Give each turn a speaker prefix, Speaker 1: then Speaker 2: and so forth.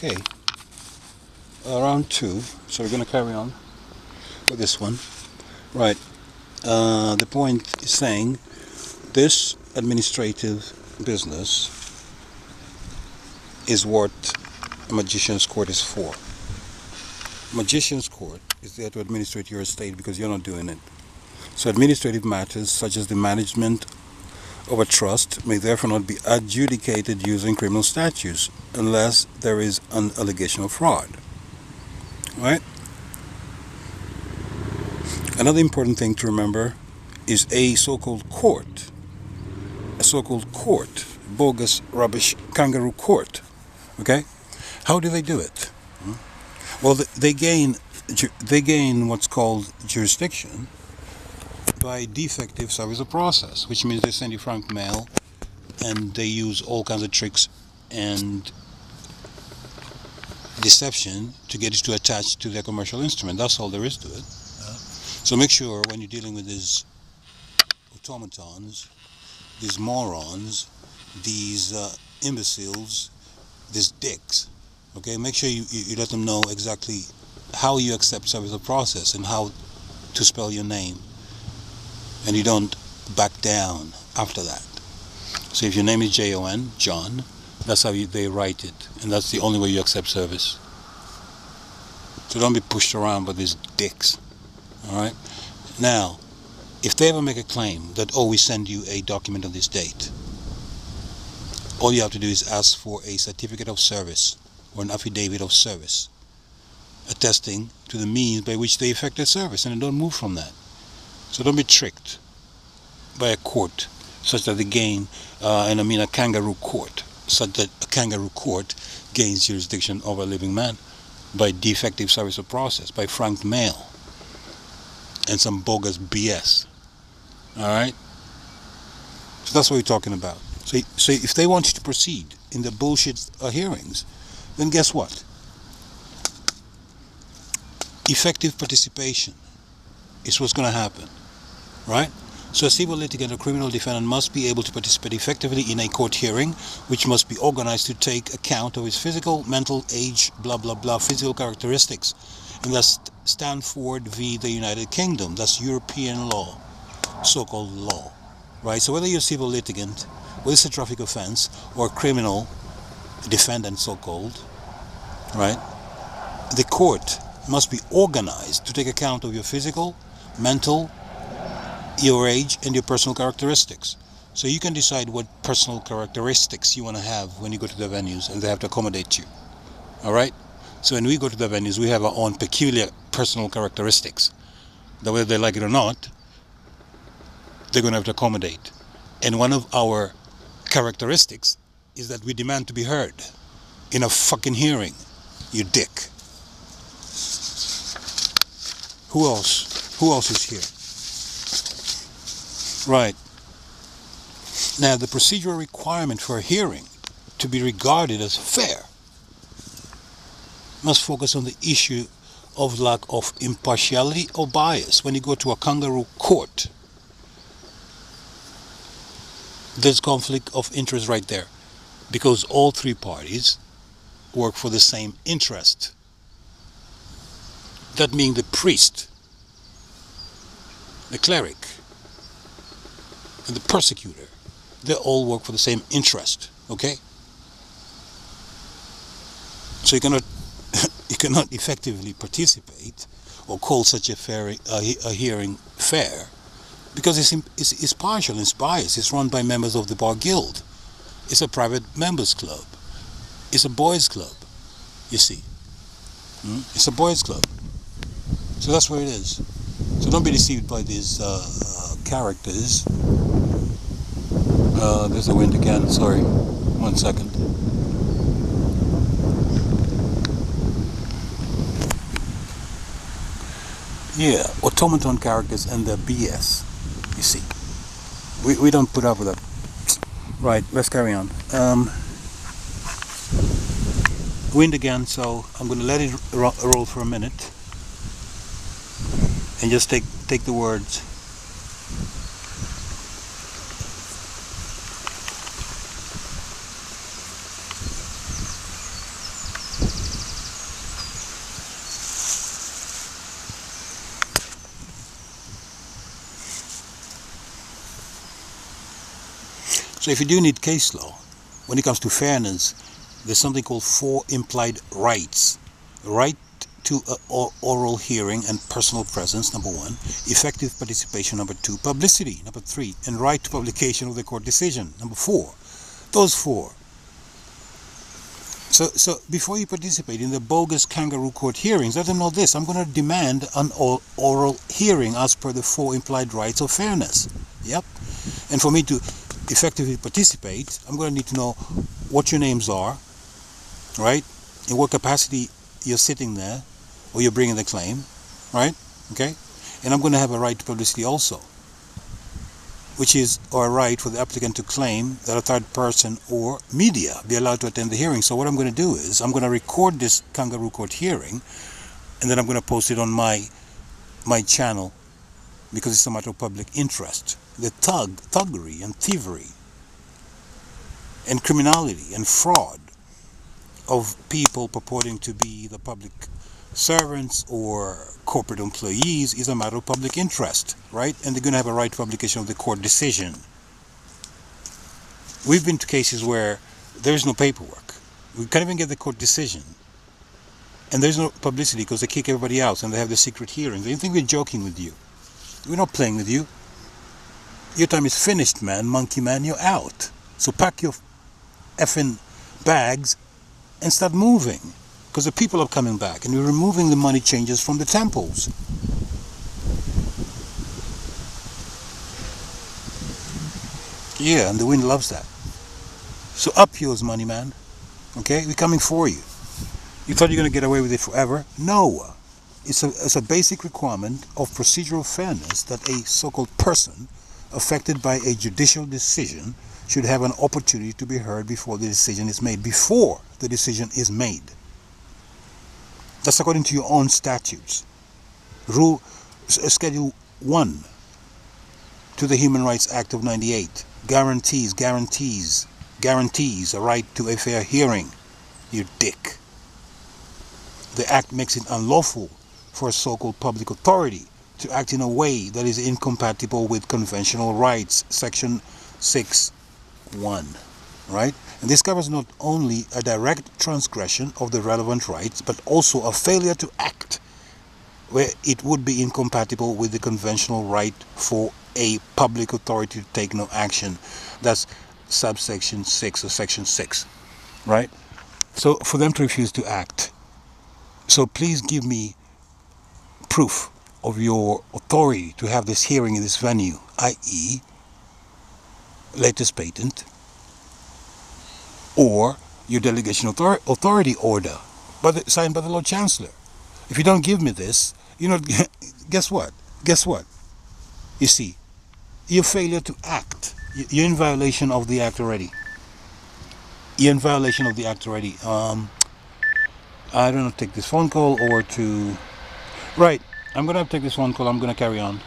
Speaker 1: Okay, round two. So we're going to carry on with this one. Right. The point is saying this administrative business is what a magician's court is for. Magician's court is there to administrate your estate because you're not doing it. So administrative matters such as the management of a trust may therefore not be adjudicated using criminal statutes unless there is an allegation of fraud. Right? Another important thing to remember is a so-called court. A so-called court. Bogus, rubbish, kangaroo court. Okay? How do they do it? Well, they gain what's called jurisdiction by defective service of process, which means they send you frank mail and they use all kinds of tricks and deception to get you to attach to their commercial instrument. That's all there is to it. So make sure when you're dealing with these automatons, these morons, these imbeciles, these dicks, okay, make sure you let them know exactly how you accept service of process and how to spell your name, and you don't back down after that. So if your name is Jon, John, that's how they write it, and that's the only way you accept service. So don't be pushed around by these dicks. Alright? Now, if they ever make a claim that, we send you a document on this date, all you have to do is ask for a certificate of service or an affidavit of service attesting to the means by which they effected service, and don't move from that. So don't be tricked by a court such that they gain, a kangaroo court, such that a kangaroo court gains jurisdiction over a living man by defective service of process, by frank mail, and some bogus BS. Alright? So that's what we're talking about. So if they want you to proceed in the bullshit hearings, then guess what? Effective participation is what's going to happen. Right? So a civil litigant or criminal defendant must be able to participate effectively in a court hearing, which must be organized to take account of his physical, mental, age, blah, blah, blah, physical characteristics. And that's Stanford v. the United Kingdom. That's European law, so-called law. Right? So whether you're a civil litigant, whether it's a traffic offense, or a criminal defendant, so-called, right? The court must be organized to take account of your physical, mental, your age, and your personal characteristics. So you can decide what personal characteristics you want to have when you go to the venues, and they have to accommodate you. Alright? So when we go to the venues, we have our own peculiar personal characteristics that whether they like it or not, they're going to have to accommodate. And one of our characteristics is that we demand to be heard in a fucking hearing, you dick. Who else? Who else is here? Right. Now, the procedural requirement for a hearing to be regarded as fair must focus on the issue of lack of impartiality or bias. When you go to a kangaroo court, there's conflict of interest right there, because all three parties work for the same interest. That means the priest, the cleric, and the persecutor, they all work for the same interest, okay? So you cannot effectively participate or call such a hearing fair, because it's partial, it's biased, it's run by members of the bar guild. It's a private members club. It's a boys club, you see. It's a boys club. So that's where it is. So don't be deceived by these characters. There's the wind again, sorry. 1 second. Yeah, automaton characters and their BS, you see. We don't put up with that. Right, let's carry on. Wind again, so I'm going to let it roll for a minute and just take the words. So if you do need case law, when it comes to fairness, there's something called 4 implied rights. Right to oral hearing and personal presence, number 1. Effective participation, number 2. Publicity, number 3. And right to publication of the court decision, number 4. Those 4. So before you participate in the bogus kangaroo court hearings, let them know this. I'm going to demand an oral hearing as per the 4 implied rights of fairness. Yep. And for me to effectively participate, I'm going to need to know what your names are, right? In what capacity you're sitting there, or you're bringing the claim, right? Okay? And I'm going to have a right to publicity also, which is a right for the applicant to claim that a third person or media be allowed to attend the hearing. So what I'm going to do is I'm going to record this kangaroo court hearing, and then I'm going to post it on my channel, because it's a matter of public interest. The thuggery and thievery and criminality and fraud of people purporting to be the public servants or corporate employees is a matter of public interest, right? And they're going to have a right to publication of the court decision. We've been to cases where there's no paperwork. We can't even get the court decision. And there's no publicity because they kick everybody out and they have the secret hearings. They think we're joking with you. We're not playing with you. Your time is finished, man. Monkey man, you're out. So pack your effing bags and start moving, because the people are coming back and we're removing the money changers from the temples. Yeah, and the wind loves that. So up yours, money man. Okay, we're coming for you. You thought you're going to get away with it forever? No. It's a basic requirement of procedural fairness that a so-called person affected by a judicial decision should have an opportunity to be heard before the decision is made. Before the decision is made. That's according to your own statutes. Schedule 1 to the Human Rights Act of 98 guarantees a right to a fair hearing. You dick. The act makes it unlawful for a so-called public authority to act in a way that is incompatible with conventional rights. Section 6(1). Right? And this covers not only a direct transgression of the relevant rights, but also a failure to act where it would be incompatible with the conventional right for a public authority to take no action. That's subsection 6 or section 6. Right? So for them to refuse to act. So please give me proof of your authority to have this hearing in this venue, i.e. latest patent, or your delegation authority order signed by the Lord Chancellor. If you don't give me this, guess what? You see, your failure to act, you're in violation of the act already. I don't know, take this phone call or to... Right, I'm going to take this phone call. I'm going to carry on.